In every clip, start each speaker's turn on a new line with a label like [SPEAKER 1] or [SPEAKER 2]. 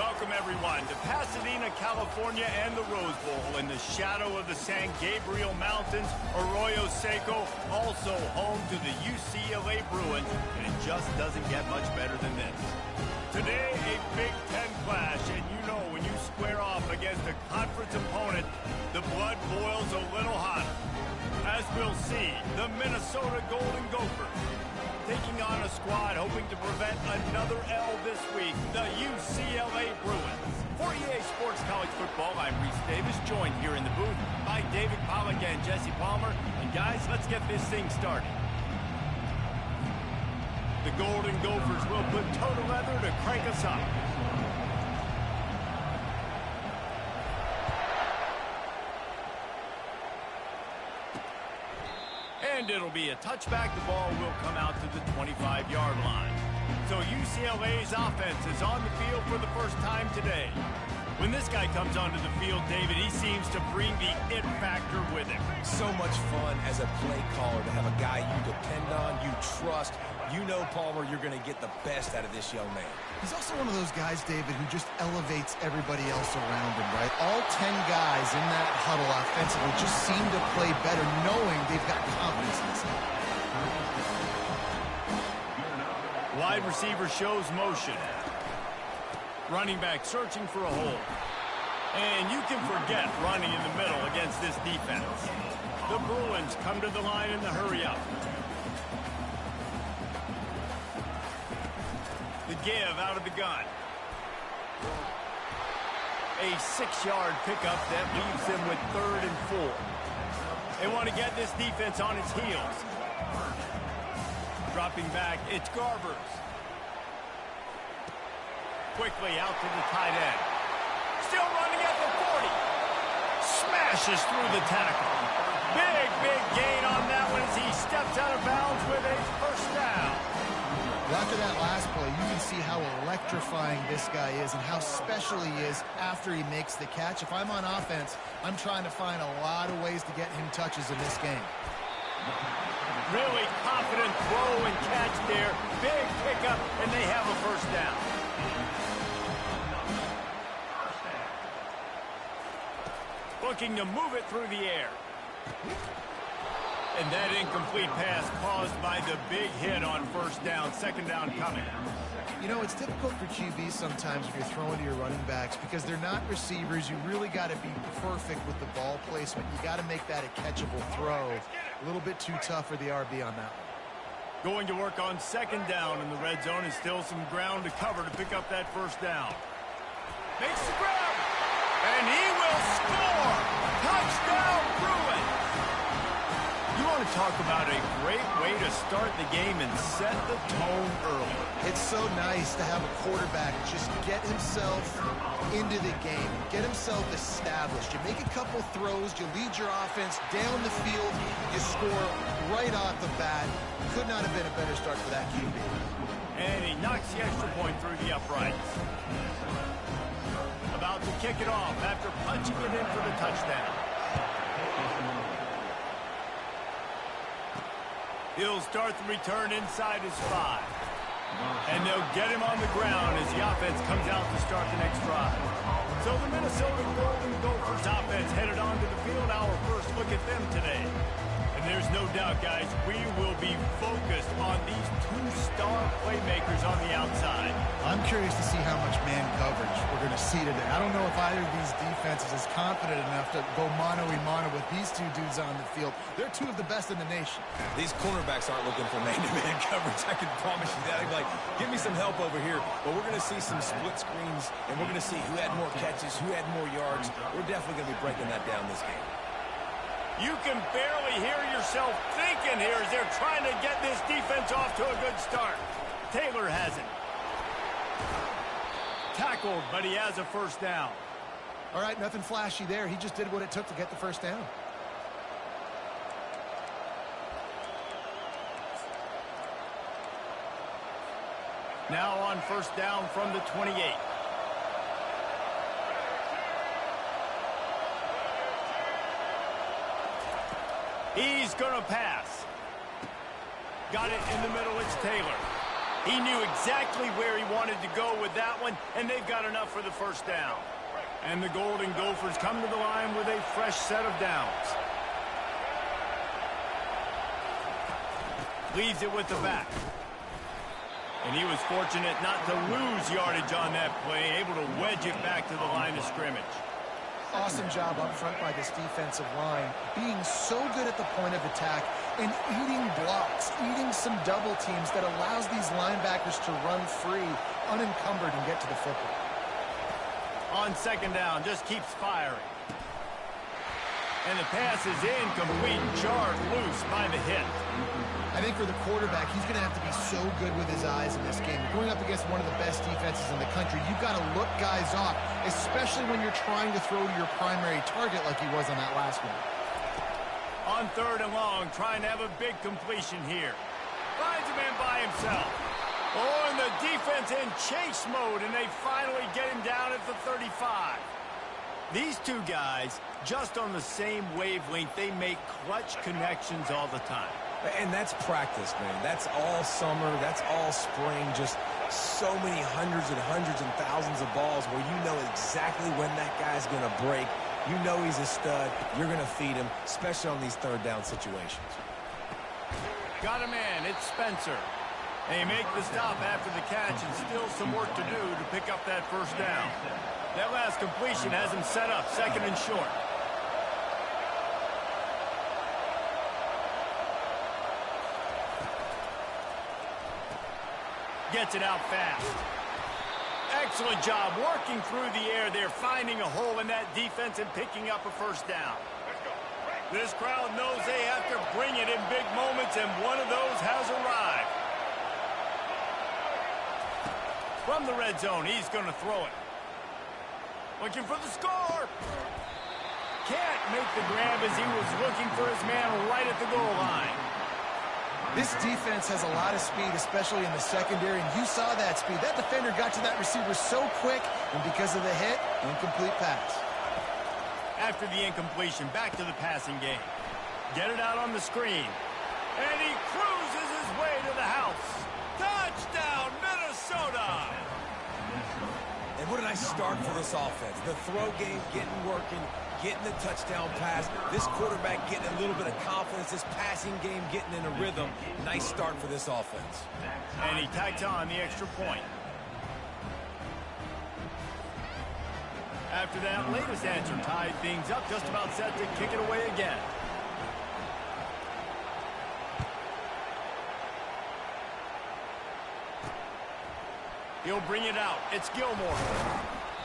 [SPEAKER 1] Welcome, everyone, to Pasadena, California, and the Rose Bowl in the shadow of the San Gabriel Mountains, Arroyo Seco, also home to the UCLA Bruins, and it just doesn't get much better than this. Today, a Big Ten clash, and you know when you square off against a conference opponent, the blood boils a little hotter. As we'll see, the Minnesota Golden Gophers taking on a squad hoping to prevent another L this week, the UCLA Bruins. For EA Sports College Football, I'm Reese Davis, joined here in the booth by David Pollack and Jesse Palmer. And guys, let's get this thing started. The Golden Gophers will put toe to leather to crank us up. And it'll be a touchback. The ball will come out to the 25-yard line. So UCLA's offense is on the field for the first time today. When this guy comes onto the field, David, he seems to bring the it factor with him.
[SPEAKER 2] So much fun as a play caller to have a guy you depend on, you trust. You know, Palmer, you're going to get the best out of this young man.
[SPEAKER 3] He's also one of those guys, David, who just elevates everybody else around him, right? All 10 guys in that huddle offensively just seem to play better knowing they've got confidence in this guy.
[SPEAKER 1] Wide receiver shows motion. Running back searching for a hole. And you can forget running in the middle against this defense. The Bruins come to the line in the hurry-up. The give out of the gun. A 6-yard pickup that leaves them with 3rd and 4. They want to get this defense on its heels. Dropping back, it's Garbers. Quickly out to the tight end. Still running at the 40. Smashes through the tackle. Big gain on that one as he steps out of bounds with a first down.
[SPEAKER 3] Well, after that last play, you can see how electrifying this guy is and how special he is after he makes the catch. If I'm on offense, I'm trying to find a lot of ways to get him touches in this game.
[SPEAKER 1] Really confident throw and catch there. Big pickup, and they have a first down. Looking to move it through the air. And that incomplete pass caused by the big hit on first down. Second down coming.
[SPEAKER 3] You know, it's difficult for QBs sometimes if you're throwing to your running backs because they're not receivers. You really got to be perfect with the ball placement. You got to make that a catchable throw. A little bit too tough for the RB on that one.
[SPEAKER 1] Going to work on second down in the red zone, and still some ground to cover to pick up that first down. Makes the grab, and he will score! Touchdown, Bruins! You want to talk about a great way to start the game and set the tone early.
[SPEAKER 3] It's so nice to have a quarterback just get himself into the game, get himself established. You make a couple throws, you lead your offense down the field, you score right off the bat. Could not have been a better start for that QB.
[SPEAKER 1] And he knocks the extra point through the uprights. About to kick it off after punching it in for the touchdown. He'll start the return inside his 5. And they'll get him on the ground as the offense comes out to start the next drive. So the Minnesota Golden Gophers offense headed onto the field. Our first look at them today. And there's no doubt, guys, we will be focused on these 2-star playmakers on the outside.
[SPEAKER 3] I'm curious to see how much man coverage we're going to see today. I don't know if either of these defenses is confident enough to go mano-a-mano with these two dudes on the field. They're two of the best in the nation.
[SPEAKER 2] These cornerbacks aren't looking for man-to-man coverage. I can promise you that. I'd be like, give me some help over here. But we're going to see some split screens, and we're going to see who had more catches, who had more yards. We're definitely going to be breaking that down this game.
[SPEAKER 1] You can barely hear yourself thinking here as they're trying to get this defense off to a good start. Taylor has it. Tackled, but he has a first down.
[SPEAKER 3] All right, nothing flashy there. He just did what it took to get the first down.
[SPEAKER 1] Now on first down from the 28. He's going to pass. Got it in the middle. It's Taylor. He knew exactly where he wanted to go with that one, and they've got enough for the first down. And the Golden Gophers come to the line with a fresh set of downs. Leaves it with the back. And he was fortunate not to lose yardage on that play, able to wedge it back to the line of scrimmage.
[SPEAKER 3] Awesome job up front by this defensive line, being so good at the point of attack and eating blocks, eating some double teams that allows these linebackers to run free, unencumbered, and get to the football.
[SPEAKER 1] On second down, just keeps firing. And the pass is incomplete, jarred loose by the hit.
[SPEAKER 3] I think for the quarterback, he's going to have to be so good with his eyes in this game. Going up against one of the best defenses in the country, you've got to look guys off, especially when you're trying to throw to your primary target like he was on that last one.
[SPEAKER 1] On third and long, trying to have a big completion here. Finds a man by himself. Oh, and the defense in chase mode, and they finally get him down at the 35. These two guys, just on the same wavelength, they make clutch connections all the time.
[SPEAKER 2] And that's practice, man. That's all summer. That's all spring. Just so many hundreds and thousands of balls where you know exactly when that guy's going to break. You know he's a stud. You're going to feed him, especially on these third down situations.
[SPEAKER 1] Got a man. It's Spencer. They make the stop after the catch, and still some work to do to pick up that first down. That last completion has him set up, second and short. Gets it out fast. Excellent job working through the air there, finding a hole in that defense and picking up a first down. This crowd knows they have to bring it in big moments, and one of those has arrived. From the red zone, he's going to throw it. Looking for the score. Can't make the grab as he was looking for his man right at the goal line.
[SPEAKER 3] This defense has a lot of speed, especially in the secondary, and you saw that speed. That defender got to that receiver so quick, and because of the hit, incomplete pass.
[SPEAKER 1] After the incompletion, back to the passing game. Get it out on the screen. And he cruises his way to the house. Touchdown, Minnesota!
[SPEAKER 2] And what a nice start for this offense. The throw game getting working, getting the touchdown pass. This quarterback getting a little bit of confidence. This passing game getting in a rhythm. Nice start for this offense.
[SPEAKER 1] And he tacks on the extra point. After that latest answer tied things up, just about set to kick it away again. He'll bring it out. It's Gilmore.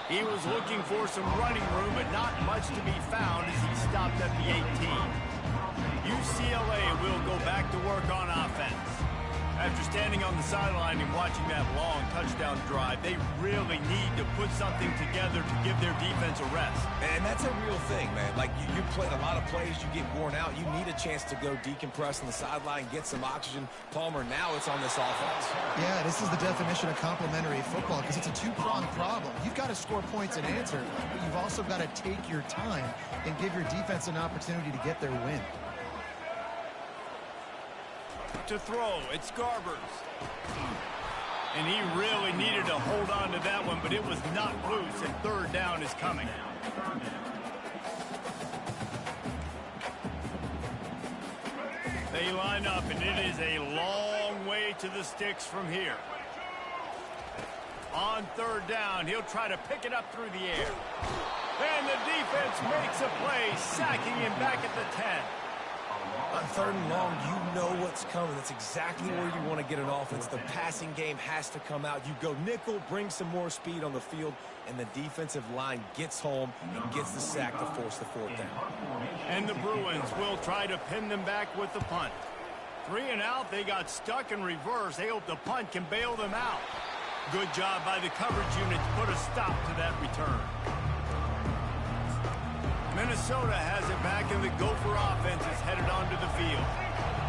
[SPEAKER 1] He was looking for some running room, but not much to be found as he stopped at the 18. UCLA will go back to work on offense. After standing on the sideline and watching that long touchdown drive, they really need to put something together to give their defense a rest.
[SPEAKER 2] And that's a real thing, man. Like, you played a lot of plays, you get worn out. You need a chance to go decompress on the sideline, get some oxygen. Palmer, now it's on this offense.
[SPEAKER 3] Yeah, this is the definition of complementary football because it's a two-pronged problem. You've got to score points and answer, but you've also got to take your time and give your defense an opportunity to get their win.
[SPEAKER 1] To throw, it's Garbers. And he really needed to hold on to that one, but it was not loose, and third down is coming. They line up, and it is a long way to the sticks from here. On third down, he'll try to pick it up through the air. And the defense makes a play, sacking him back at the 10.
[SPEAKER 2] On third and long, you know what's coming. That's exactly where you want to get an offense. The passing game has to come out. You go nickel, bring some more speed on the field, and the defensive line gets home and gets the sack to force the fourth down.
[SPEAKER 1] And the Bruins will try to pin them back with the punt. 3 and out, they got stuck in reverse. They hope the punt can bail them out. Good job by the coverage unit to put a stop to that return. Minnesota has it back, and the Gopher offense is headed onto the field.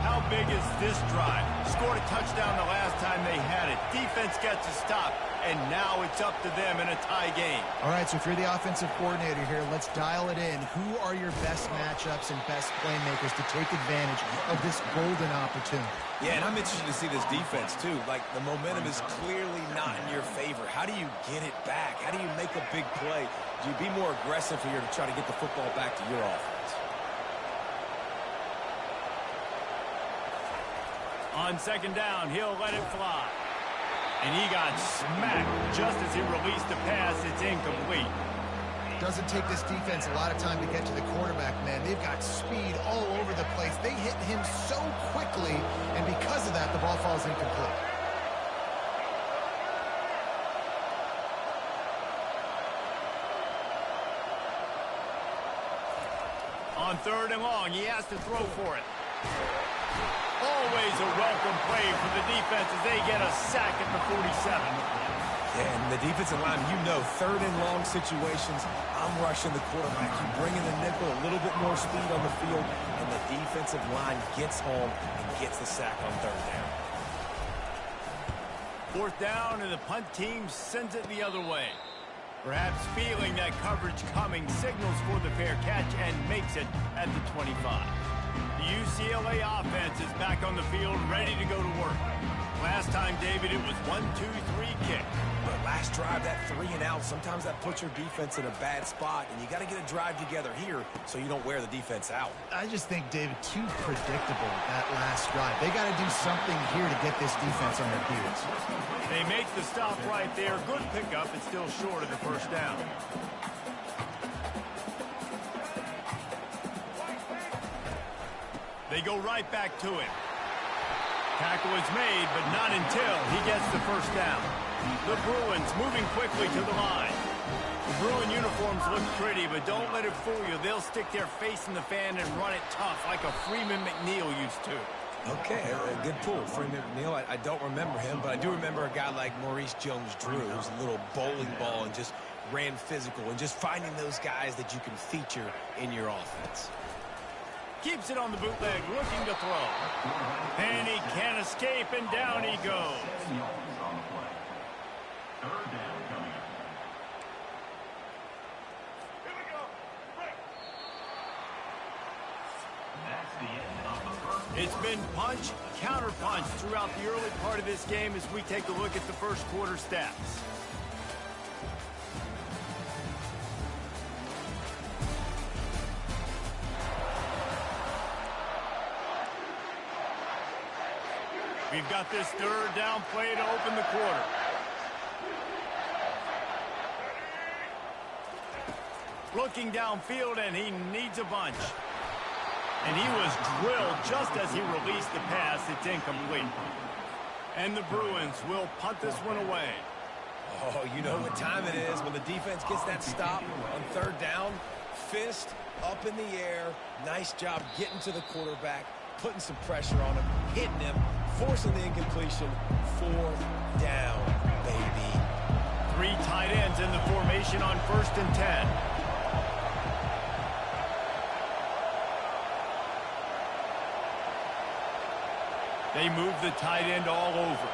[SPEAKER 1] How big is this drive? Scored a touchdown the last time they had it. Defense gets a stop, and now it's up to them in a tie game.
[SPEAKER 3] All right, so if you're the offensive coordinator here, let's dial it in. Who are your best matchups and best playmakers to take advantage of this golden opportunity?
[SPEAKER 2] Yeah, and I'm interested to see this defense, too. Like, the momentum is clearly not in your favor. How do you get it back? How do you make a big play? Do you be more aggressive here to try to get the football back to your offense?
[SPEAKER 1] On second down, he'll let it fly. And he got smacked just as he released the pass. It's incomplete.
[SPEAKER 3] Doesn't take this defense a lot of time to get to the quarterback, man. They've got speed all over the place. They hit him so quickly, and because of that, the ball falls incomplete.
[SPEAKER 1] On third and long, he has to throw for it. Always a welcome play for the defense as they get a sack at the 47.
[SPEAKER 2] Yeah, and the defensive line, you know, third and long situations, I'm rushing the quarterback. You bring in the nickel, a little bit more speed on the field, and the defensive line gets home and gets the sack on third down.
[SPEAKER 1] Fourth down, and the punt team sends it the other way. Perhaps feeling that coverage coming, signals for the fair catch and makes it at the 25. The UCLA offense is back on the field, ready to go to work. Last time, David, it was 1-2-3 kick.
[SPEAKER 2] But last drive, that 3 and out, sometimes that puts your defense in a bad spot, and you got to get a drive together here so you don't wear the defense out.
[SPEAKER 3] I just think, David, too predictable that last drive. They got to do something here to get this defense on their heels.
[SPEAKER 1] They make the stop right there. Good pickup. It's still short of the first down. They go right back to him. Tackle is made, but not until he gets the first down. The Bruins moving quickly to the line. The Bruin uniforms look pretty, but don't let it fool you. They'll stick their face in the fan and run it tough like a Freeman McNeil used to.
[SPEAKER 2] Okay, a good pull. Freeman McNeil, I don't remember him, but I do remember a guy like Maurice Jones-Drew, who's a little bowling ball and just ran physical, and just finding those guys that you can feature in your offense.
[SPEAKER 1] Keeps it on the bootleg, looking to throw. And he can't escape, and down he goes. It's been punch, counter punch throughout the early part of this game as we take a look at the first quarter stats. We've got this third down play to open the quarter. Looking downfield, and he needs a bunch. And he was drilled just as he released the pass. It's incomplete. And the Bruins will punt this one away.
[SPEAKER 2] Oh, you know what time it is when the defense gets that stop on third down. Fist up in the air. Nice job getting to the quarterback, putting some pressure on him, hitting him, forcing the incompletion. Fourth down, baby.
[SPEAKER 1] 3 tight ends in the formation on 1st and 10. They move the tight end all over.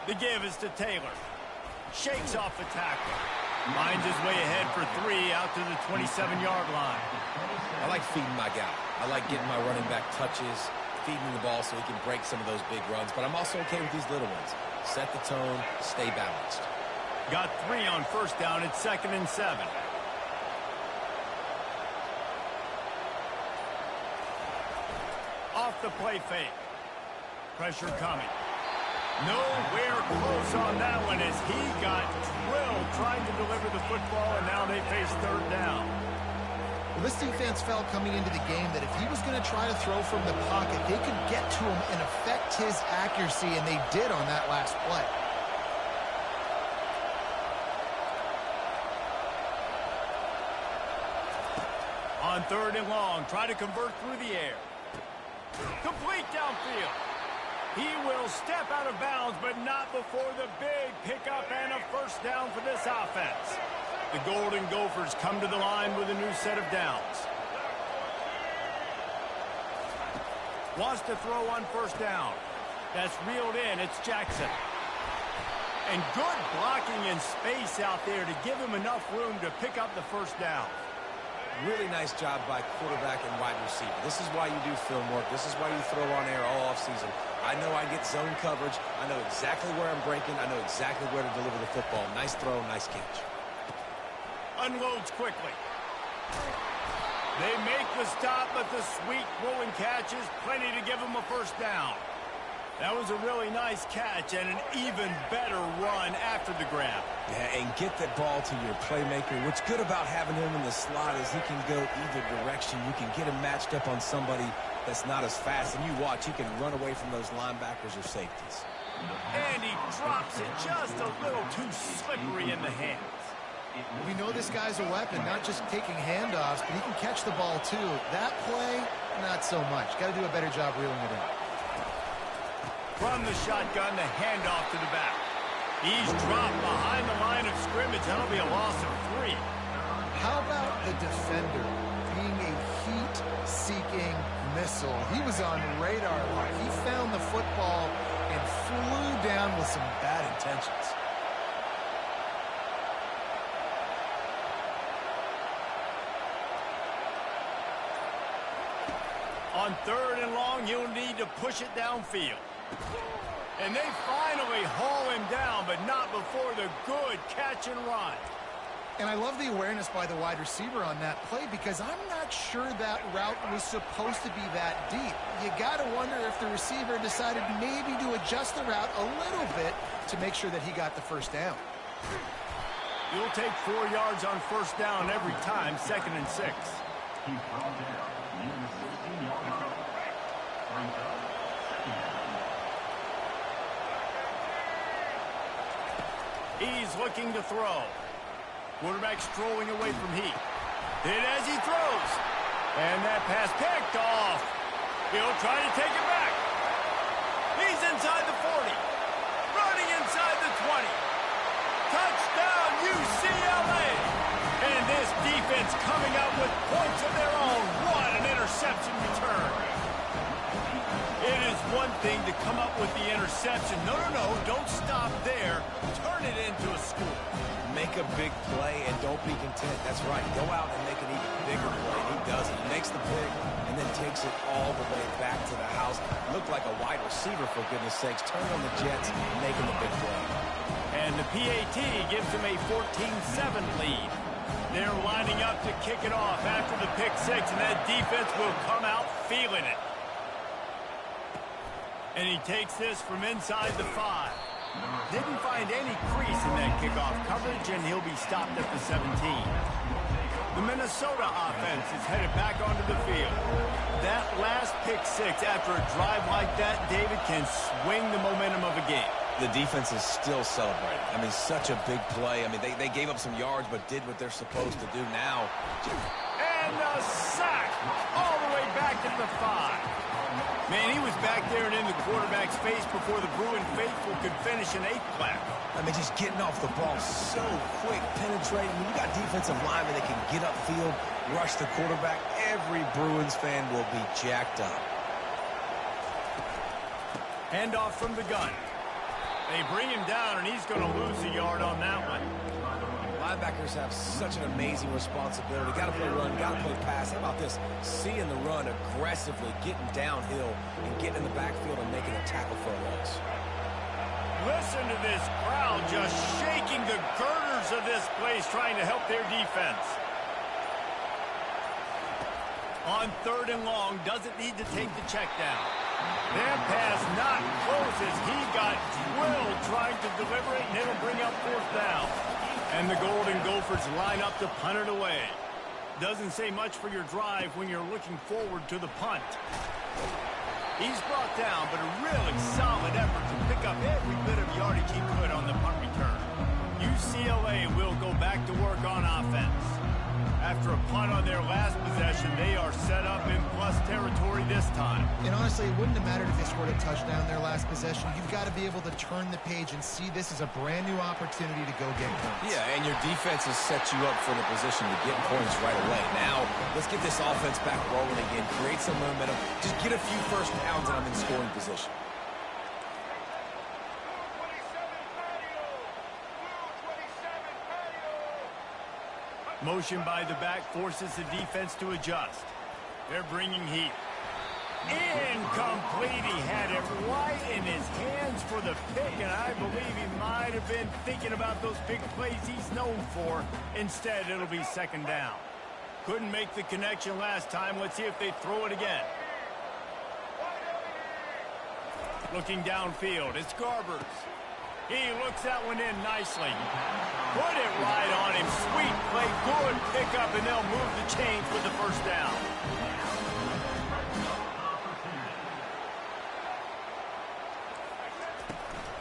[SPEAKER 1] The give is to Taylor. Shakes off the tackle. Finds his way ahead for 3 out to the 27-yard line.
[SPEAKER 2] I like feeding my guy. I like getting my running back touches, feeding the ball so he can break some of those big runs. But I'm also okay with these little ones. Set the tone, stay balanced.
[SPEAKER 1] Got 3 on 1st down. It's 2nd and 7. Off the play fake. Pressure coming. Nowhere close on that one as he got drilled trying to deliver the football, and now they face 3rd down.
[SPEAKER 3] Well, this defense felt coming into the game that if he was going to try to throw from the pocket, they could get to him and affect his accuracy, and they did on that last play.
[SPEAKER 1] On 3rd and long, try to convert through the air. Complete downfield. He will step out of bounds, but not before the big pickup and a 1st down for this offense. The Golden Gophers come to the line with a new set of downs. Wants to throw on first down. That's reeled in. It's Jackson. And good blocking in space out there to give him enough room to pick up the first down.
[SPEAKER 2] Really nice job by quarterback and wide receiver. This is why you do film work. This is why you throw on air all offseason. I know I get zone coverage. I know exactly where I'm breaking. I know exactly where to deliver the football. Nice throw, nice catch.
[SPEAKER 1] Unloads quickly. They make the stop, but the sweet throwing catch is plenty to give him a first down. That was a really nice catch and an even better run after the grab.
[SPEAKER 2] Yeah, and get that ball to your playmaker. What's good about having him in the slot is he can go either direction. You can get him matched up on somebody that's not as fast. And you watch, he can run away from those linebackers or safeties.
[SPEAKER 1] And he drops it just a little too slippery in the hands.
[SPEAKER 3] We know this guy's a weapon, not just taking handoffs, but he can catch the ball too. That play, not so much. Got to do a better job reeling it in.
[SPEAKER 1] From the shotgun, the handoff to the back. He's dropped behind the line of scrimmage. That'll be a loss of 3.
[SPEAKER 3] How about the defender being a heat-seeking missile? He was on radar line. He found the football and flew down with some bad intentions.
[SPEAKER 1] On 3rd and long, you'll need to push it downfield. And they finally haul him down, but not before the good catch and run.
[SPEAKER 3] And I love the awareness by the wide receiver on that play because I'm not sure that route was supposed to be that deep. You got to wonder if the receiver decided maybe to adjust the route a little bit to make sure that he got the first down.
[SPEAKER 1] You'll take 4 yards on first down every time, 2nd and 6. He's looking to throw. Quarterback strolling away from heat. Hit as he throws. And that pass picked off. He'll try to take it back. He's inside the 40. Running inside the 20. Touchdown, UCLA. And this defense coming out with points of their own. What an interception return. It is one thing to come up with the interception. No, don't stop there. Turn it into a score.
[SPEAKER 2] Make a big play and don't be content. That's right. Go out and make an even bigger play. He does it. He makes the pick and then takes it all the way back to the house. Looked like a wide receiver, for goodness sakes. Turn on the Jets, making the big play.
[SPEAKER 1] And the PAT gives him a 14-7 lead. They're lining up to kick it off after the pick 6, and that defense will come out feeling it. And he takes this from inside the 5. Didn't find any crease in that kickoff coverage, and he'll be stopped at the 17. The Minnesota offense is headed back onto the field. That last pick 6 after a drive like that, David, can swing the momentum of a game.
[SPEAKER 2] The defense is still celebrating. I mean, such a big play. I mean, they gave up some yards but did what they're supposed to do now.
[SPEAKER 1] And a sack all the way back to the 5. Man, he was back there and in the quarterback's face before the Bruin faithful could finish an 8th clap.
[SPEAKER 2] I mean, just getting off the ball so quick, penetrating. When you got defensive linemen that can get upfield, rush the quarterback, every Bruins fan will be jacked up.
[SPEAKER 1] Handoff from the gun. They bring him down, and he's going to lose a yard on that one.
[SPEAKER 2] Linebackers have such an amazing responsibility. Got to play run, got to play pass. How about this? Seeing the run aggressively, getting downhill, and getting in the backfield and making a tackle for a loss.
[SPEAKER 1] Listen to this crowd just shaking the girders of this place, trying to help their defense. On 3rd and long, doesn't need to take the check down. That pass not close as he got drilled trying to deliver it, and it'll bring up 4th down. And the Golden Gophers line up to punt it away. Doesn't say much for your drive when you're looking forward to the punt. He's brought down, but a really solid effort to pick up every bit of yardage he could on the punt return. UCLA will go back to work on offense. After a punt on their last possession, they are set up in plus territory this time.
[SPEAKER 3] And honestly, it wouldn't have mattered if they scored a touchdown their last possession. You've got to be able to turn the page and see this as a brand new opportunity to go get points.
[SPEAKER 2] Yeah, and your defense has set you up for the position to get points right away. Now, let's get this offense back rolling again, create some momentum, just get a few first downs, and I'm in scoring position.
[SPEAKER 1] Motion by the back forces the defense to adjust. They're bringing heat. Incomplete. He had it right in his hands for the pick, and I believe he might have been thinking about those big plays he's known for. Instead, it'll be second down. Couldn't make the connection last time. Let's see if they throw it again. Looking downfield, it's Garbers. He looks that one in nicely. Put it right on him. Sweet play, good pickup, and they'll move the chains with the first down.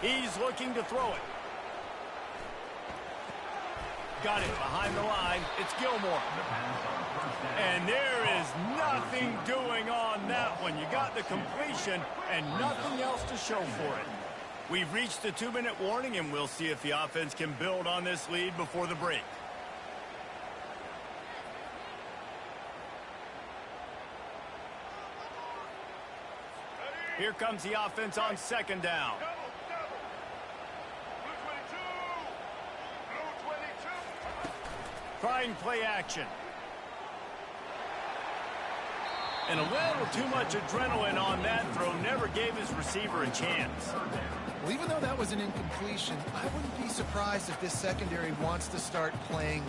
[SPEAKER 1] He's looking to throw it. Got it behind the line. It's Gilmore. And there is nothing doing on that one. You got the completion and nothing else to show for it. We've reached the 2-minute warning, and we'll see if the offense can build on this lead before the break. Here comes the offense on second down. Trying play action. And a little too much adrenaline on that throw. Never gave his receiver a chance.
[SPEAKER 3] Well, even though that was an incompletion, I wouldn't be surprised if this secondary wants to start playing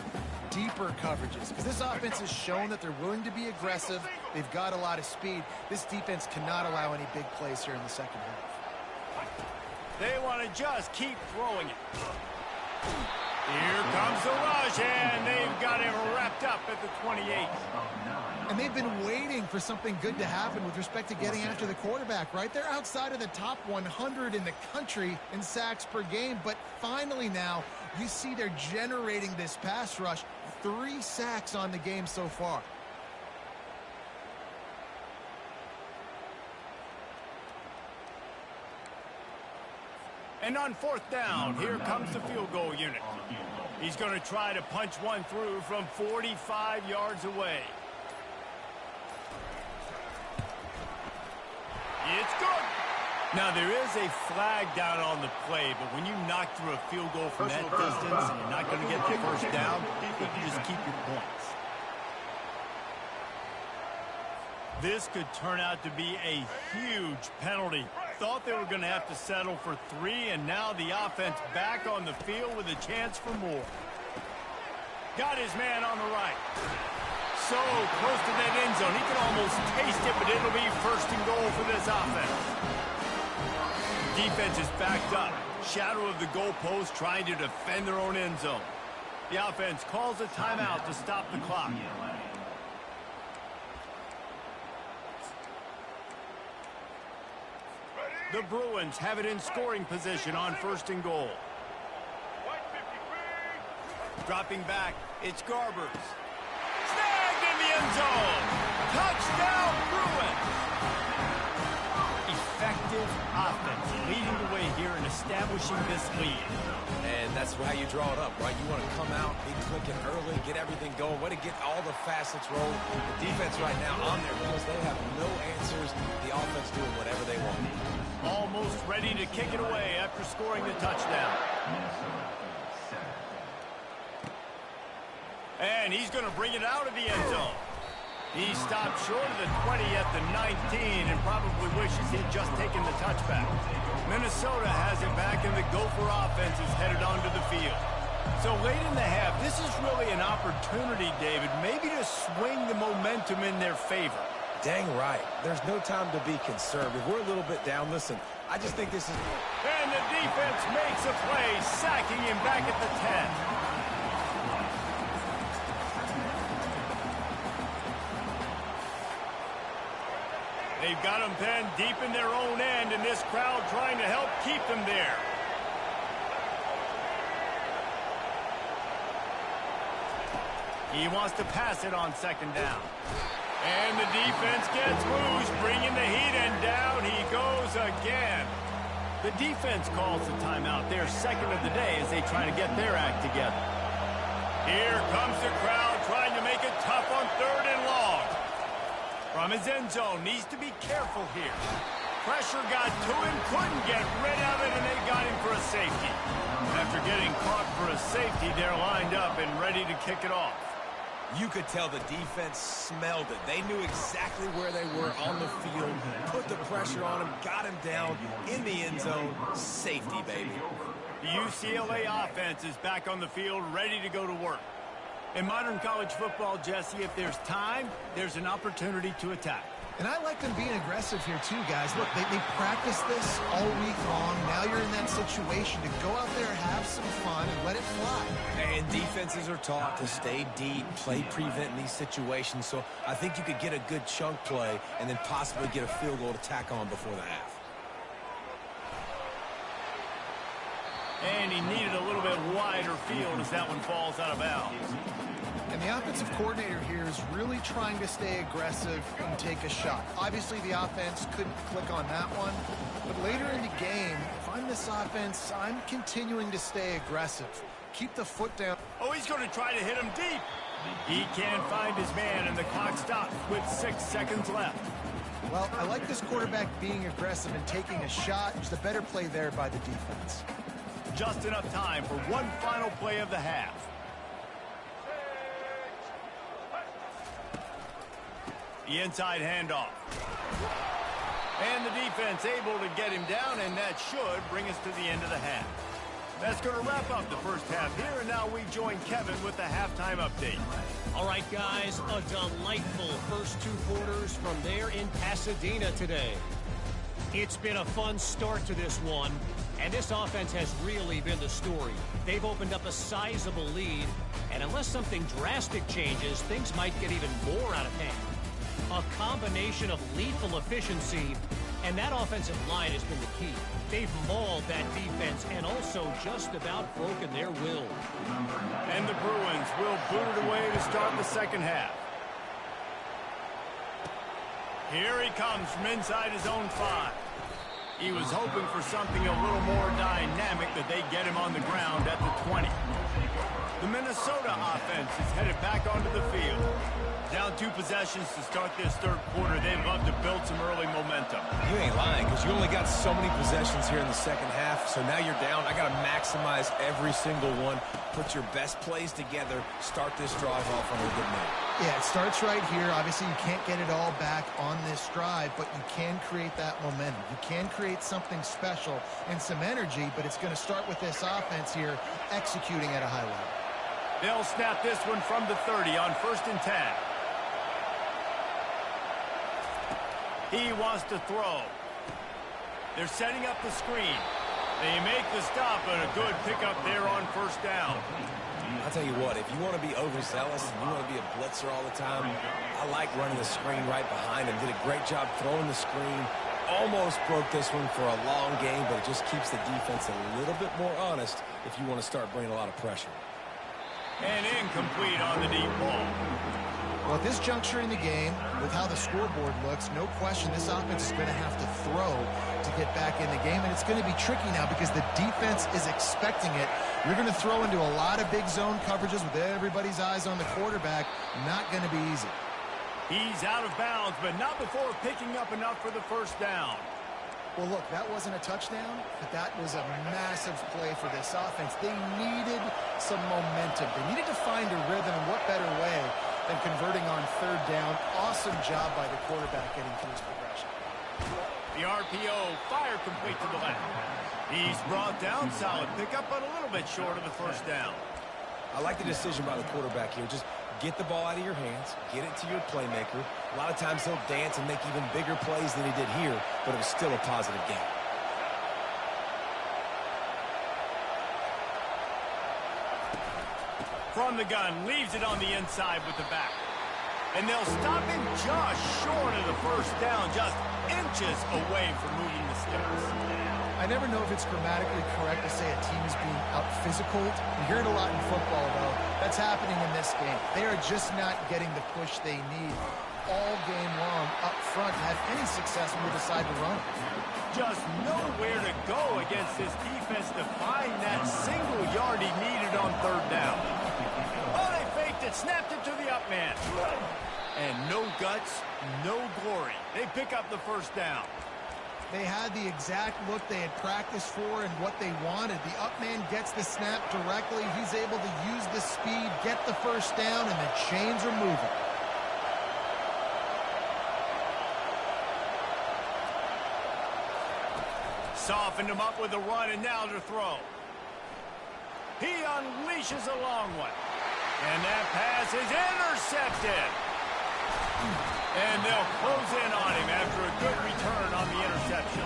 [SPEAKER 3] deeper coverages, because this offense has shown that they're willing to be aggressive. They've got a lot of speed. This defense cannot allow any big plays here in the second half.
[SPEAKER 1] They want to just keep throwing it. Here comes the rush, and they've got him wrapped up at the 28.
[SPEAKER 3] And they've been waiting for something good to happen with respect to getting after the quarterback, right? They're outside of the top 100 in the country in sacks per game, but finally now you see they're generating this pass rush. 3 sacks on the game so far.
[SPEAKER 1] And on fourth down, here comes the field goal unit. He's going to try to punch one through from 45 yards away. It's good. Now, there is a flag down on the play, but when you knock through a field goal from that distance and you're not going to get the first down, you can just keep your points. This could turn out to be a huge penalty. Thought they were going to have to settle for 3, and now the offense back on the field with a chance for more. Got his man on the right. So close to that end zone. He can almost taste it, but it'll be first and goal for this offense. Defense is backed up. Shadow of the goalpost trying to defend their own end zone. The offense calls a timeout to stop the clock. The Bruins have it in scoring position on first and goal. Dropping back, it's Garbers. Snagged in the end zone. Touchdown, Bruins. Effective offense leading the way here and establishing this lead.
[SPEAKER 2] And that's how you draw it up, right? You want to come out, be clicking early, get everything going, way to get all the facets rolling. The defense right now on their heels, they have no answers. The offense doing whatever they want.
[SPEAKER 1] Almost ready to kick it away after scoring the touchdown. And he's going to bring it out of the end zone. He stopped short of the 20 at the 19 and probably wishes he'd just taken the touchback. Minnesota has it back, and the Gopher offense is headed onto the field. So late in the half, this is really an opportunity, David, maybe to swing the momentum in their favor.
[SPEAKER 2] Dang right. There's no time to be conservative. We're a little bit down. Listen, I just think this is...
[SPEAKER 1] And the defense makes a play, sacking him back at the 10. They've got them pinned deep in their own end, and this crowd trying to help keep them there. He wants to pass it on second down. And the defense gets loose, bringing the heat, and down he goes again. The defense calls the timeout, their second of the day, as they try to get their act together. Here comes the crowd trying to make it tough on 3rd and long. From his end zone, needs to be careful here. Pressure got to him, couldn't get rid of it, and they got him for a safety. After getting caught for a safety, they're lined up and ready to kick it off.
[SPEAKER 2] You could tell the defense smelled it. They knew exactly where they were on the field, put the pressure on him, got him down in the end zone. Safety, baby.
[SPEAKER 1] The UCLA offense is back on the field, ready to go to work. In modern college football, Jesse, if there's time, there's an opportunity to attack.
[SPEAKER 3] And I like them being aggressive here too, guys. Look, they practice this all week long. Now you're in that situation to go out there, have some fun, and let it fly.
[SPEAKER 2] And defenses are taught to stay deep, play prevent in these situations. So I think you could get a good chunk play and then possibly get a field goal to tack on before the half.
[SPEAKER 1] And he needed a little bit wider field as that one falls out of bounds.
[SPEAKER 3] And the offensive coordinator here is really trying to stay aggressive and take a shot. Obviously, the offense couldn't click on that one. But later in the game, if I'm this offense, I'm continuing to stay aggressive. Keep the foot down.
[SPEAKER 1] Oh, he's going to try to hit him deep. He can't find his man, and the clock stops with 6 seconds left.
[SPEAKER 3] Well, I like this quarterback being aggressive and taking a shot. There's a better play there by the defense.
[SPEAKER 1] Just enough time for one final play of the half. The inside handoff. And the defense able to get him down, and that should bring us to the end of the half. That's going to wrap up the first half here, and now we join Kevin with the halftime update.
[SPEAKER 4] All right, guys, a delightful first 2 quarters from there in Pasadena today. It's been a fun start to this one, and this offense has really been the story. They've opened up a sizable lead, and unless something drastic changes, things might get even more out of hand. A combination of lethal efficiency, and that offensive line has been the key. They've mauled that defense and also just about broken their will.
[SPEAKER 1] And the Bruins will boot it away to start the second half. Here he comes from inside his own 5. He was hoping for something a little more dynamic, that they get him on the ground at the 20. The Minnesota offense is headed back onto the field. Down 2 possessions to start this third quarter. They'd love to build some early momentum.
[SPEAKER 2] You ain't lying, because you only got so many possessions here in the second half, so now you're down. I got to maximize every single one. Put your best plays together. Start this drive off on a good note.
[SPEAKER 3] Yeah, it starts right here. Obviously, you can't get it all back on this drive, but you can create that momentum. You can create something special and some energy, but it's going to start with this offense here executing at a high level.
[SPEAKER 1] They'll snap this one from the 30 on 1st and 10. He wants to throw. They're setting up the screen. They make the stop, but a good pickup there on 1st down.
[SPEAKER 2] I'll tell you what, if you want to be overzealous and you want to be a blitzer all the time, I like running the screen right behind him. Did a great job throwing the screen. Almost broke this one for a long game, but it just keeps the defense a little bit more honest if you want to start bringing a lot of pressure.
[SPEAKER 1] And incomplete on the deep ball.
[SPEAKER 3] Well, at this juncture in the game, with how the scoreboard looks, no question this offense is going to have to throw to get back in the game, and it's going to be tricky now because the defense is expecting it. You're going to throw into a lot of big zone coverages with everybody's eyes on the quarterback. Not going to be easy.
[SPEAKER 1] He's out of bounds, but not before picking up enough for the 1st down.
[SPEAKER 3] Well, look, that wasn't a touchdown, but that was a massive play for this offense. They needed some momentum. They needed to find a rhythm, and what better way than converting on 3rd down. Awesome job by the quarterback getting through his progression.
[SPEAKER 1] The RPO, fire complete to the left. He's brought down, solid pickup, but a little bit short of the 1st down.
[SPEAKER 2] I like the decision by the quarterback here. Just get the ball out of your hands, get it to your playmaker. A lot of times he'll dance and make even bigger plays than he did here, but it was still a positive game.
[SPEAKER 1] From the gun, leaves it on the inside with the back. And they'll stop him just short of the 1st down, just inches away from moving the sticks.
[SPEAKER 3] I never know if it's grammatically correct to say a team is being out-physical. You hear it a lot in football, though. That's happening in this game. They are just not getting the push they need. all game long up front to have any success when we decide to run.
[SPEAKER 1] Just nowhere to go against this defense to find that single yard he needed on third down. Oh, they faked it, snapped it to the up man. And no guts, no glory. They pick up the first down.
[SPEAKER 3] They had the exact look they had practiced for and what they wanted. The up man gets the snap directly. He's able to use the speed, get the first down, and the chains are moving.
[SPEAKER 1] Softened him up with a run, and now to throw. He unleashes a long one. And that pass is intercepted. And they'll close in on him after a good return on the interception.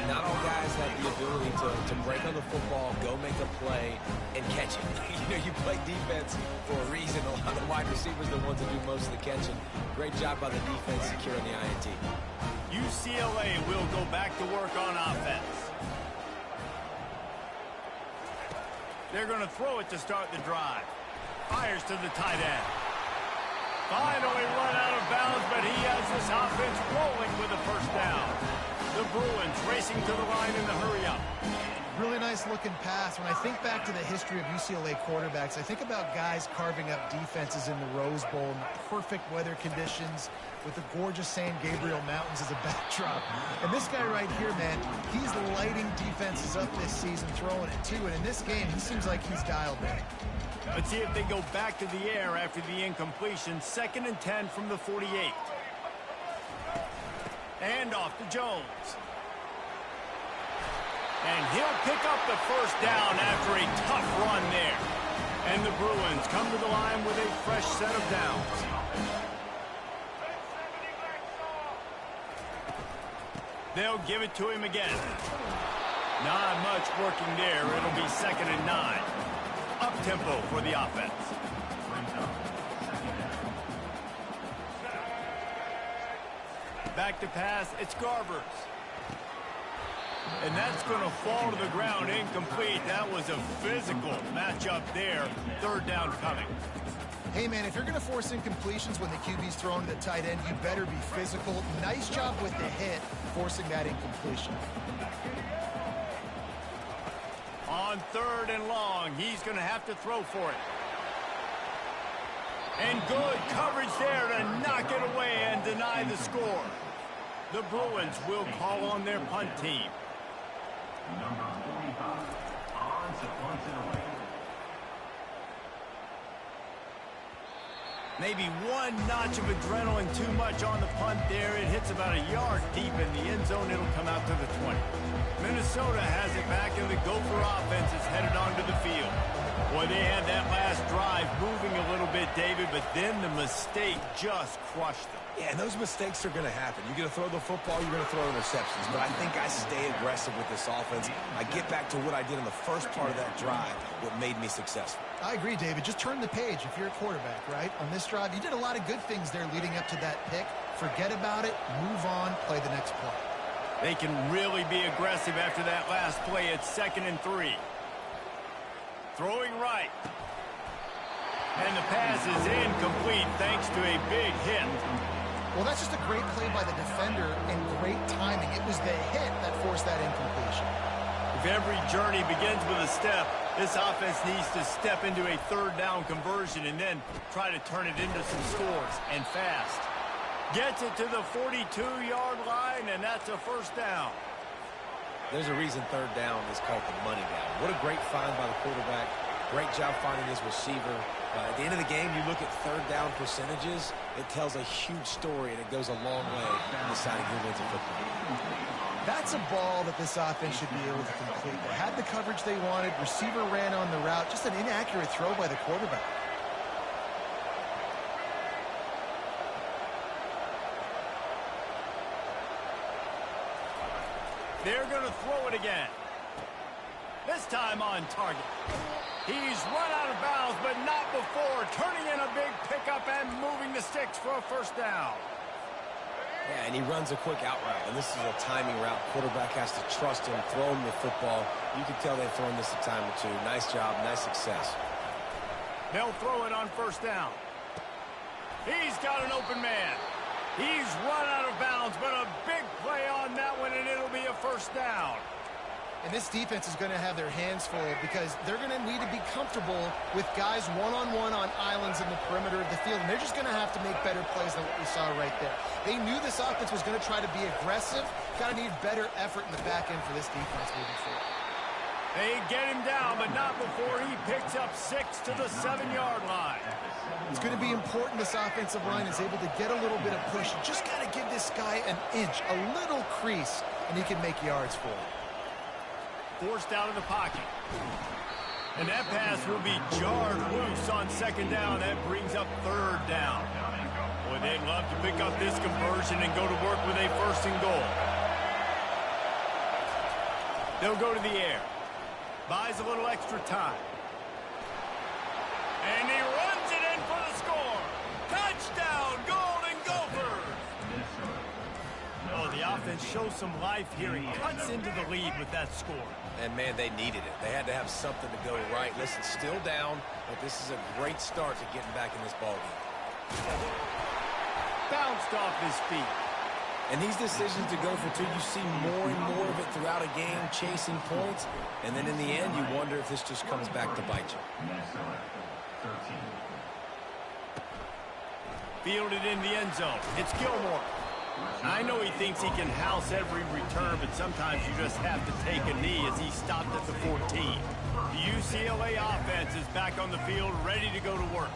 [SPEAKER 2] Not all guys have the ability to break on the football, go make a play, and catch it. You play defense for a reason. A lot of the wide receivers are the ones that do most of the catching. Great job by the defense securing the INT.
[SPEAKER 1] UCLA will go back to work on offense. They're going to throw it to start the drive. Fires to the tight end. Finally run out of bounds, but he has this offense rolling with a first down. The Bruins racing to the line in the hurry-up.
[SPEAKER 3] Really nice looking pass. When I think back to the history of UCLA quarterbacks, I think about guys carving up defenses in the Rose Bowl in the perfect weather conditions with the gorgeous San Gabriel Mountains as a backdrop. And this guy right here, man, he's lighting defenses up this season, throwing it too. And in this game, he seems like he's dialed in.
[SPEAKER 1] Let's see if they go back to the air after the incompletion. 2nd and 10 from the 48. And off to Jones. And he'll pick up the first down after a tough run there. And the Bruins come to the line with a fresh set of downs. They'll give it to him again. Not much working there. It'll be 2nd and 9. Up-tempo for the offense. Back to pass, it's Garbers. And that's going to fall to the ground incomplete. That was a physical matchup there. 3rd down coming.
[SPEAKER 3] Hey, man, if you're going to force incompletions when the QB's throwing to the tight end, you better be physical. Nice job with the hit, forcing that incompletion.
[SPEAKER 1] On 3rd and long, he's going to have to throw for it. And good coverage there to knock it away and deny the score. The Bruins will call on their punt team.
[SPEAKER 5] Number 45, on to punt it away.
[SPEAKER 1] Maybe one notch of adrenaline too much on the punt there. It hits about a yard deep in the end zone. It'll come out to the 20. Minnesota has it back, and the Gopher offense is headed onto the field. Boy, they had that last drive moving a little bit, David, but then the mistake just crushed them.
[SPEAKER 2] Yeah, and those mistakes are going to happen. You're going to throw the football, you're going to throw interceptions. But I think I stay aggressive with this offense. I get back to what I did in the first part of that drive, what made me successful.
[SPEAKER 3] I agree, David. Just turn the page if you're a quarterback, right? On this drive, you did a lot of good things there leading up to that pick. Forget about it, move on, play the next play.
[SPEAKER 1] They can really be aggressive after that last play. It's 2nd and 3. Throwing right. And the pass is incomplete thanks to a big hit.
[SPEAKER 3] Well, that's just a great play by the defender and great timing. It was the hit that forced that incompletion.
[SPEAKER 1] If every journey begins with a step, this offense needs to step into a 3rd down conversion and then try to turn it into some scores, and fast. Gets it to the 42-yard line, and that's a first down.
[SPEAKER 2] There's a reason 3rd down is called the money down. What a great find by the quarterback. Great job finding his receiver. At the end of the game, you look at 3rd down percentages, it tells a huge story, and it goes a long way in deciding who wins a football.
[SPEAKER 3] That's a ball that this offense should be able to complete. They had the coverage they wanted. Receiver ran on the route. Just an inaccurate throw by the quarterback.
[SPEAKER 1] They're going to throw it again. This time on target. He's run out of bounds, but not before. Turning in a big pickup and moving the sticks for a first down.
[SPEAKER 2] Yeah, and he runs a quick out route, and this is a timing route. Quarterback has to trust him, throw him the football. You can tell they've thrown this a time or two. Nice job, nice success.
[SPEAKER 1] They'll throw it on first down. He's got an open man. He's run out of bounds, but a big play on that one, and it'll be a first down.
[SPEAKER 3] And this defense is going to have their hands full because they're going to need to be comfortable with guys one-on-one on islands in the perimeter of the field. And they're just going to have to make better plays than what we saw right there. They knew this offense was going to try to be aggressive. Got to need better effort in the back end for this defense moving forward.
[SPEAKER 1] They get him down, but not before he picks up 6 to the 7-yard line.
[SPEAKER 3] It's going to be important this offensive line is able to get a little bit of push. You just got to give this guy an inch, a little crease, and he can make yards for it.
[SPEAKER 1] Forced out of the pocket. And that pass will be jarred loose on second down. That brings up third down. Boy, they'd love to pick up this conversion and go to work with a first and goal. They'll go to the air. Buys a little extra time. And he runs it in for the score. Touchdown, Golden Gophers! Oh, the offense shows some life here and cuts into the lead with that score.
[SPEAKER 2] And, man, they needed it. They had to have something to go right. Listen, still down, but this is a great start to getting back in this ballgame.
[SPEAKER 1] Bounced off his feet.
[SPEAKER 2] And these decisions to go for two, you see more and more of it throughout a game, chasing points. And then in the end, you wonder if this just comes back to bite you.
[SPEAKER 1] Fielded in the end zone. It's Gilmore. I know he thinks he can house every return, but sometimes you just have to take a knee as he stopped at the 14. The UCLA offense is back on the field, ready to go to work.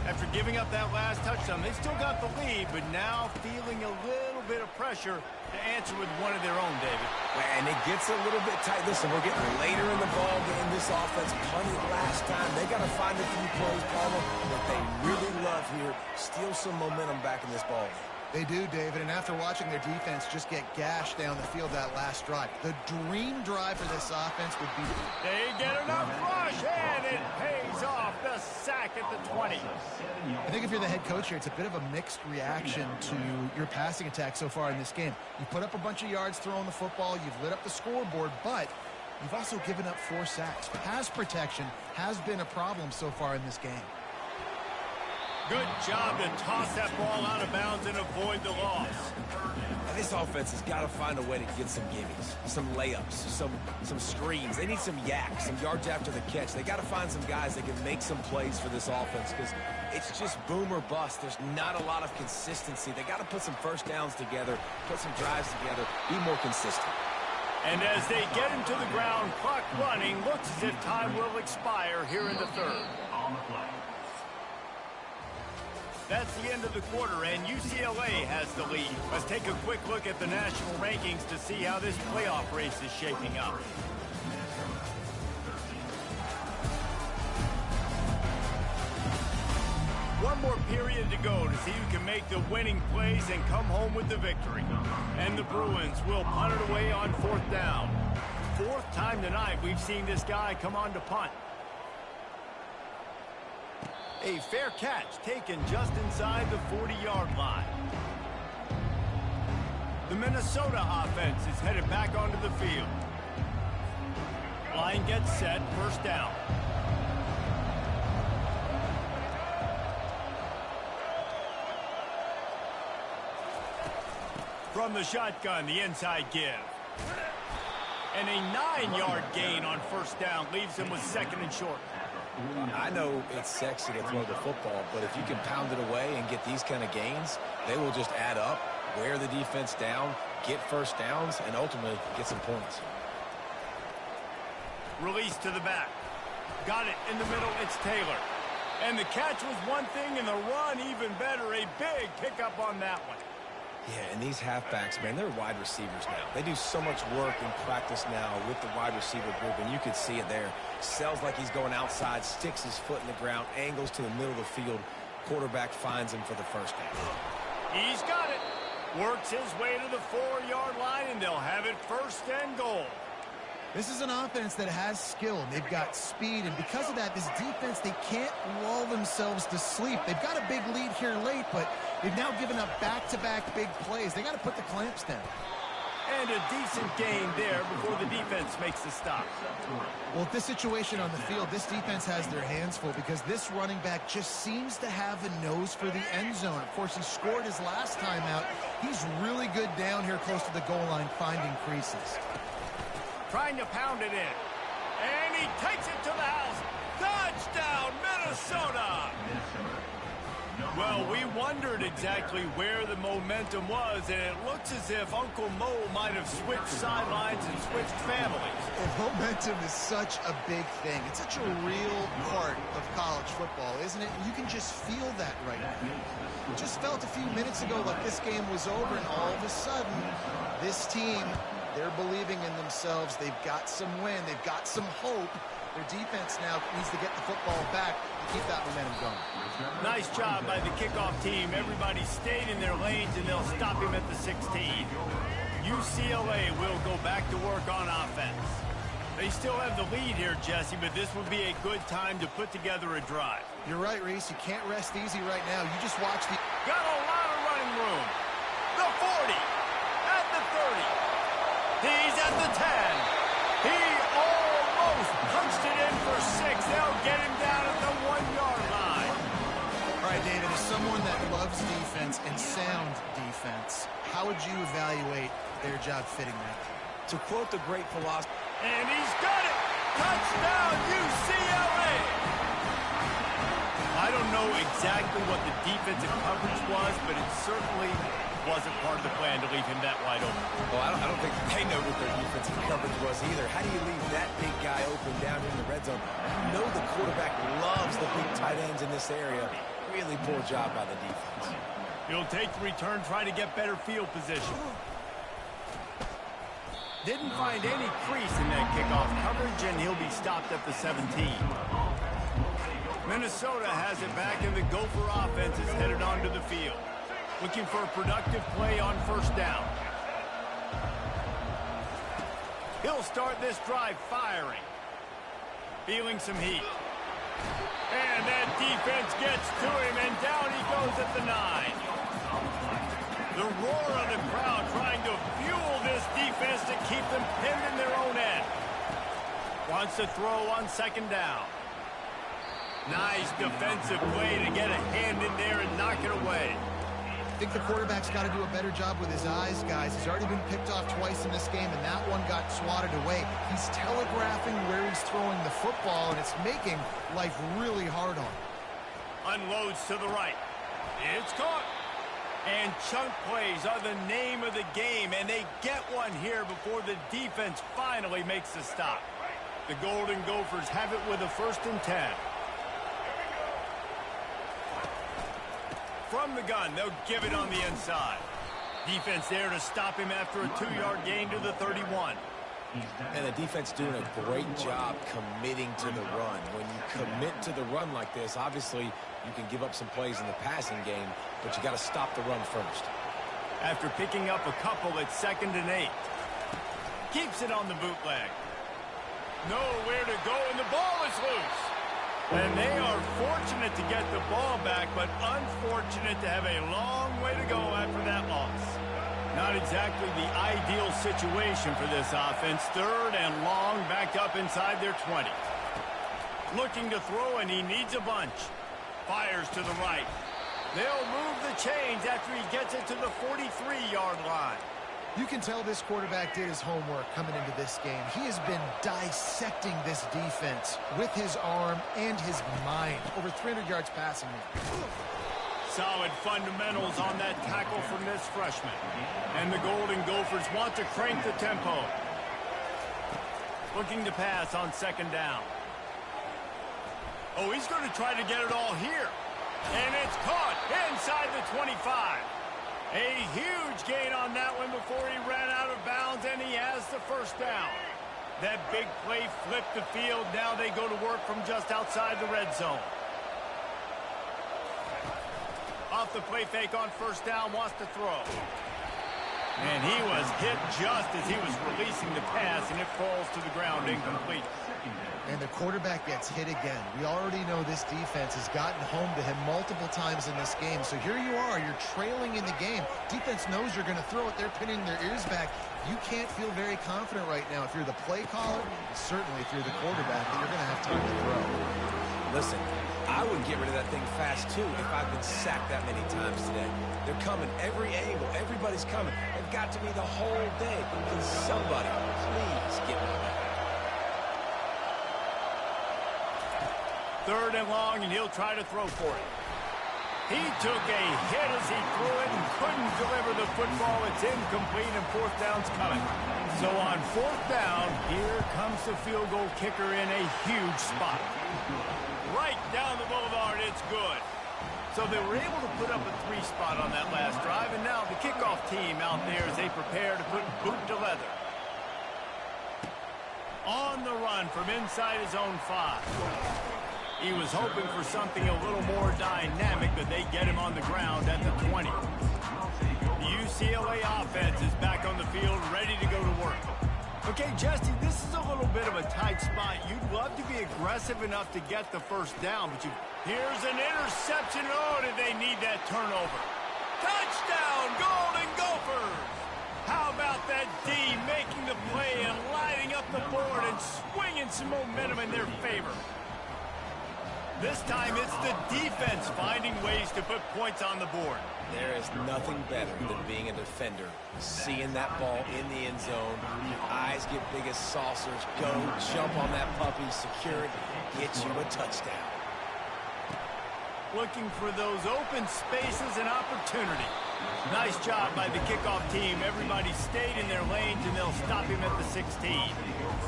[SPEAKER 1] After giving up that last touchdown, they still got the lead, but now feeling a little bit of pressure to answer with one of their own, David.
[SPEAKER 2] And it gets a little bit tight. Listen, we're getting later in the ball game. This offense punted last time. They got to find a few plays, Palmer, that they really love here. Steal some momentum back in this ball game.
[SPEAKER 3] They do, David, and after watching their defense just get gashed down the field that last drive, the dream drive for this offense would be...
[SPEAKER 1] They get enough rush, and it pays off. The sack at the 20.
[SPEAKER 3] I think if you're the head coach here, it's a bit of a mixed reaction to your passing attack so far in this game. You put up a bunch of yards throwing the football, you've lit up the scoreboard, but you've also given up 4 sacks. Pass protection has been a problem so far in this game.
[SPEAKER 1] Good job to toss that ball out of bounds and avoid the loss.
[SPEAKER 2] And this offense has got to find a way to get some gimmies, some layups, some screens. They need some yaks, some yards after the catch. They got to find some guys that can make some plays for this offense because it's just boom or bust. There's not a lot of consistency. They got to put some first downs together, put some drives together, be more consistent.
[SPEAKER 1] And as they get him to the ground, clock running, looks as if time will expire here in the third.
[SPEAKER 5] On the play.
[SPEAKER 1] That's the end of the quarter, and UCLA has the lead. Let's take a quick look at the national rankings to see how this playoff race is shaping up. One more period to go to see who can make the winning plays and come home with the victory. And the Bruins will punt it away on 4th down. 4th time tonight we've seen this guy come on to punt. A fair catch taken just inside the 40-yard line. The Minnesota offense is headed back onto the field. Line gets set, first down. From the shotgun, the inside give. And a 9-yard gain on first down leaves him with 2nd and short.
[SPEAKER 2] I know it's sexy to throw the football, but if you can pound it away and get these kind of gains, they will just add up, wear the defense down, get first downs, and ultimately get some points.
[SPEAKER 1] Release to the back. Got it in the middle, it's Taylor. And the catch was one thing, and the run even better. A big pickup on that one.
[SPEAKER 2] Yeah, and these halfbacks, man, they're wide receivers now. They do so much work in practice now with the wide receiver group, and you can see it there. Sells like he's going outside, sticks his foot in the ground, angles to the middle of the field. Quarterback finds him for the first down.
[SPEAKER 1] He's got it. Works his way to the 4-yard line, and they'll have it 1st and goal.
[SPEAKER 3] This is an offense that has skill. They've got speed, and because of that, this defense, they can't lull themselves to sleep. They've got a big lead here late, but they've now given up back-to-back big plays. They got to put the clamps down.
[SPEAKER 1] And a decent gain there before the defense makes the stop.
[SPEAKER 3] Well, with this situation on the field, this defense has their hands full because this running back just seems to have a nose for the end zone. Of course, he scored his last time out. He's really good down here close to the goal line, finding creases.
[SPEAKER 1] Trying to pound it in. And he takes it to the house. Touchdown, Minnesota! Well, we wondered exactly where the momentum was, and it looks as if Uncle Mo might have switched sidelines and switched families.
[SPEAKER 3] And momentum is such a big thing. It's such a real part of college football, isn't it? And you can just feel that right now. It just felt a few minutes ago like this game was over, and all of a sudden, this team, they're believing in themselves. They've got some wind. They've got some hope. Their defense now needs to get the football back to keep that momentum going.
[SPEAKER 1] Nice job by the kickoff team. Everybody stayed in their lanes, and they'll stop him at the 16. UCLA will go back to work on offense. They still have the lead here, Jesse, but this will be a good time to put together a drive.
[SPEAKER 3] You're right, Reese. You can't rest easy right now. You just watch the...
[SPEAKER 1] Got a lot of running room. The 40. At the 30. He's at the 10. He almost punched it in for 6. They'll get him down at the 1-yard line.
[SPEAKER 3] All right, David, as someone that loves defense and sound defense, how would you evaluate their job fitting that?
[SPEAKER 2] To quote the great philosopher...
[SPEAKER 1] And he's got it! Touchdown, UCLA! I don't know exactly what the defensive coverage was, but it certainly wasn't part of the plan to leave him that wide open.
[SPEAKER 2] Well, I don't think they know what their defensive coverage was either. How do you leave that big guy open down in the red zone? You know the quarterback loves the big tight ends in this area. Really poor job by the defense.
[SPEAKER 1] He'll take the return, try to get better field position. Didn't find any crease in that kickoff coverage, and he'll be stopped at the 17. Minnesota has it back, and the Gopher offense is headed onto the field. Looking for a productive play on first down. He'll start this drive firing. Feeling some heat. And that defense gets to him, and down he goes at the 9. The roar of the crowd trying to fuel this defense to keep them pinned in their own end. Wants to throw on second down. Nice defensive play to get a hand in there and knock it away.
[SPEAKER 3] I think the quarterback's got to do a better job with his eyes, guys. He's already been picked off twice in this game, and that one got swatted away. He's telegraphing where he's throwing the football, and it's making life really hard on him.
[SPEAKER 1] Unloads to the right. It's caught. And chunk plays are the name of the game, and they get one here before the defense finally makes the stop. The Golden Gophers have it with a 1st and 10. From the gun, they'll give it on the inside. Defense there to stop him after a 2-yard gain to the 31.
[SPEAKER 2] And the defense doing a great job committing to the run. When you commit to the run like this, obviously you can give up some plays in the passing game, but you got to stop the run first.
[SPEAKER 1] After picking up a couple, it's 2nd and 8. Keeps it on the bootleg. Nowhere to go, and the ball is loose. And they are fortunate to get the ball back, but unfortunate to have a long way to go after that loss. Not exactly the ideal situation for this offense. 3rd and long, backed up inside their 20. Looking to throw, and he needs a bunch. Fires to the right. They'll move the chains after he gets it to the 43-yard line.
[SPEAKER 3] You can tell this quarterback did his homework coming into this game. He has been dissecting this defense with his arm and his mind. Over 300 yards passing now.
[SPEAKER 1] Solid fundamentals on that tackle from this freshman. And the Golden Gophers want to crank the tempo. Looking to pass on 2nd down. Oh, he's going to try to get it all here. And it's caught inside the 25. A huge gain on that one before he ran out of bounds, and he has the 1st down. That big play flipped the field. Now they go to work from just outside the red zone. Off the play fake on 1st down, wants to throw. And he was hit just as he was releasing the pass, and it falls to the ground incomplete.
[SPEAKER 3] And the quarterback gets hit again. We already know this defense has gotten home to him multiple times in this game. So here you are, you're trailing in the game. Defense knows you're going to throw it. They're pinning their ears back. You can't feel very confident right now if you're the play caller, and certainly if you're the quarterback, that you're going to have time to throw.
[SPEAKER 2] Listen, I would get rid of that thing fast, too, if I've been sacked that many times today. They're coming every angle. Everybody's coming. They've got to me the whole day. Can somebody please get me back?
[SPEAKER 1] 3rd and long, and he'll try to throw for it. He took a hit as he threw it and couldn't deliver the football. It's incomplete, and 4th down's coming. So on 4th down, here comes the field goal kicker in a huge spot. Right down the boulevard, it's good. So they were able to put up a 3 spot on that last drive, and now the kickoff team out there as they prepare to put boot to leather. On the run from inside his own 5. He was hoping for something a little more dynamic, but they get him on the ground at the 20. The UCLA offense is back on the field, ready to go to work. Okay, Jesse, this is a little bit of a tight spot. You'd love to be aggressive enough to get the 1st down, but here's an interception. Oh, did they need that turnover? Touchdown, Golden Gophers! How about that D making the play and lighting up the board and swinging some momentum in their favor? This time it's the defense finding ways to put points on the board.
[SPEAKER 2] There is nothing better than being a defender. Seeing that ball in the end zone, your eyes get big as saucers. Go, jump on that puppy, secure it, get you a touchdown.
[SPEAKER 1] Looking for those open spaces and opportunity. Nice job by the kickoff team. Everybody stayed in their lanes, and they'll stop him at the 16.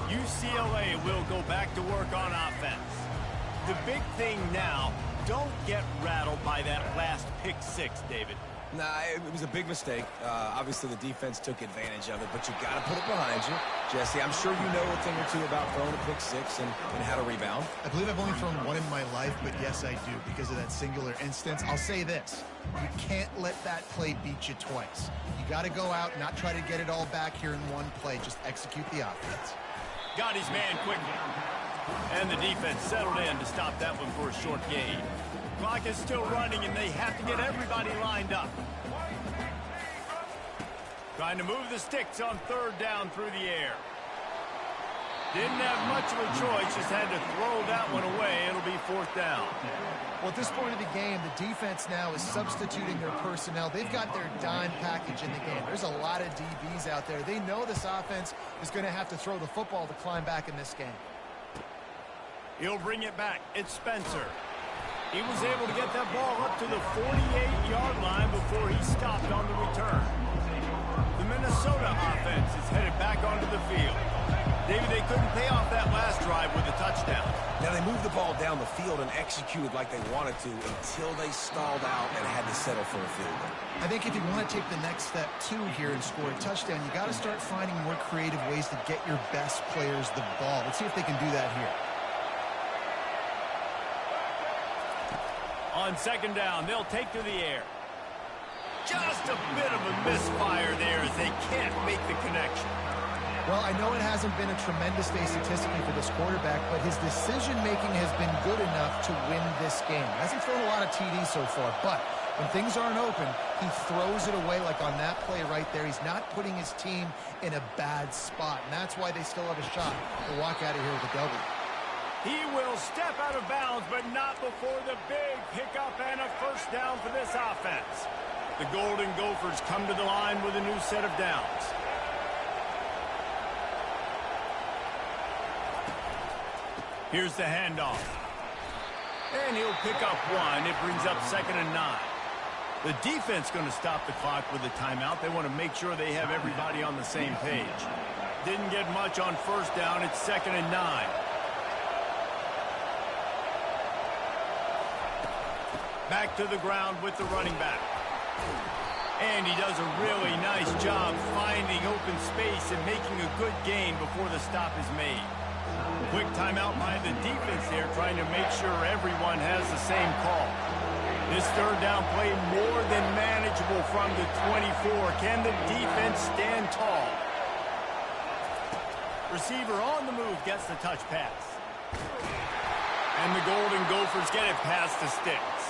[SPEAKER 1] UCLA will go back to work on offense. The big thing now, don't get rattled by that last pick 6, David.
[SPEAKER 2] Nah, it was a big mistake. Obviously, the defense took advantage of it, but you got to put it behind you. Jesse, I'm sure you know a thing or two about throwing a pick 6 and how to rebound.
[SPEAKER 3] I believe I've only thrown one in my life, but yes, I do, because of that singular instance. I'll say this. You can't let that play beat you twice. You got to go out and not try to get it all back here in one play. Just execute the offense.
[SPEAKER 1] Got his man quickly. And the defense settled in to stop that one for a short gain. Clock is still running, and they have to get everybody lined up. Trying to move the sticks on 3rd down through the air. Didn't have much of a choice, just had to throw that one away. It'll be 4th down.
[SPEAKER 3] Well, at this point of the game, the defense now is substituting their personnel. They've got their dime package in the game. There's a lot of DBs out there. They know this offense is going to have to throw the football to climb back in this game.
[SPEAKER 1] He'll bring it back. It's Spencer. He was able to get that ball up to the 48-yard line before he stopped on the return. The Minnesota offense is headed back onto the field. David, they couldn't pay off that last drive with a touchdown.
[SPEAKER 2] Now, they moved the ball down the field and executed like they wanted to until they stalled out and had to settle for a field goal.
[SPEAKER 3] I think if you want to take the next step, too, here and score a touchdown, you got to start finding more creative ways to get your best players the ball. Let's see if they can do that here.
[SPEAKER 1] On 2nd down, they'll take to the air. Just a bit of a misfire there as they can't make the connection.
[SPEAKER 3] Well, I know it hasn't been a tremendous day statistically for this quarterback, but his decision-making has been good enough to win this game. Hasn't thrown a lot of TDs so far, but when things aren't open, he throws it away like on that play right there. He's not putting his team in a bad spot, and that's why they still have a shot to walk out of here with a W.
[SPEAKER 1] He will step out of bounds, but not before the big pickup and a 1st down for this offense. The Golden Gophers come to the line with a new set of downs. Here's the handoff. And he'll pick up 1. It brings up 2nd and 9. The defense going to stop the clock with a timeout. They want to make sure they have everybody on the same page. Didn't get much on 1st down. It's 2nd and 9. Back to the ground with the running back. And he does a really nice job finding open space and making a good gain before the stop is made. Quick timeout by the defense there, trying to make sure everyone has the same call. This third down play more than manageable from the 24. Can the defense stand tall? Receiver on the move gets the touch pass. And the Golden Gophers get it past the sticks.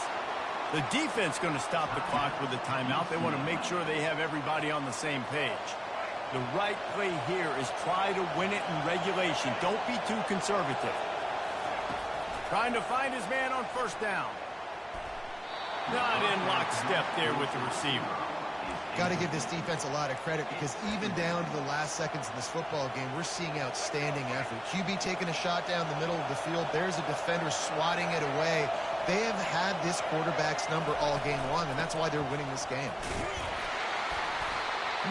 [SPEAKER 1] The defense going to stop the clock with a timeout. They want to make sure they have everybody on the same page. The right play here is try to win it in regulation. Don't be too conservative. Trying to find his man on first down. Not in lockstep there with the receiver.
[SPEAKER 3] Got to give this defense a lot of credit because even down to the last seconds in this football game, we're seeing outstanding effort. QB taking a shot down the middle of the field. There's a defender swatting it away. They have had this quarterback's number all game long, and that's why they're winning this game.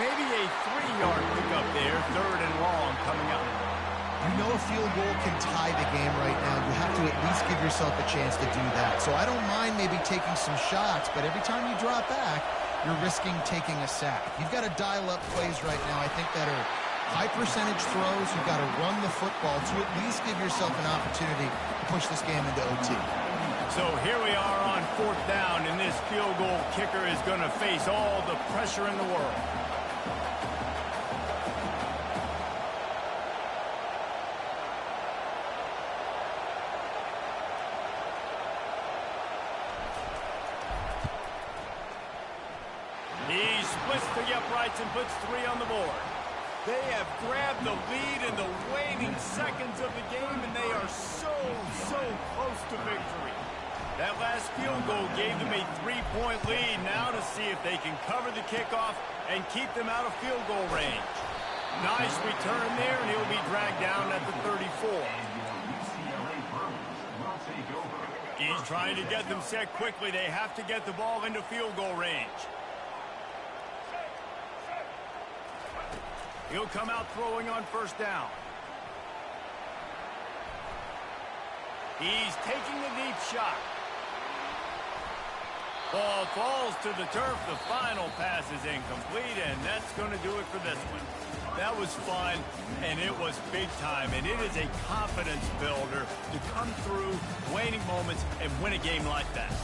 [SPEAKER 1] Maybe a 3-yard pickup there, third and long coming up.
[SPEAKER 3] You know a field goal can tie the game right now. You have to at least give yourself a chance to do that. So I don't mind maybe taking some shots, but every time you drop back, you're risking taking a sack. You've got to dial up plays right now, I think, that are high percentage throws. You've got to run the football to at least give yourself an opportunity to push this game into OT.
[SPEAKER 1] So here we are on fourth down, and this field goal kicker is going to face all the pressure in the world. He splits the uprights and puts 3 on the board. They have grabbed the lead in the waning seconds of the game, and they are so close to victory. That last field goal gave them a 3-point lead. Now to see if they can cover the kickoff and keep them out of field goal range. Nice return there, and he'll be dragged down at the 34. He's trying to get them set quickly. They have to get the ball into field goal range. He'll come out throwing on first down. He's taking the deep shot. Ball falls to the turf. The final pass is incomplete, and that's going to do it for this one. That was fun, and it was big time, and it is a confidence builder to come through waning moments and win a game like that.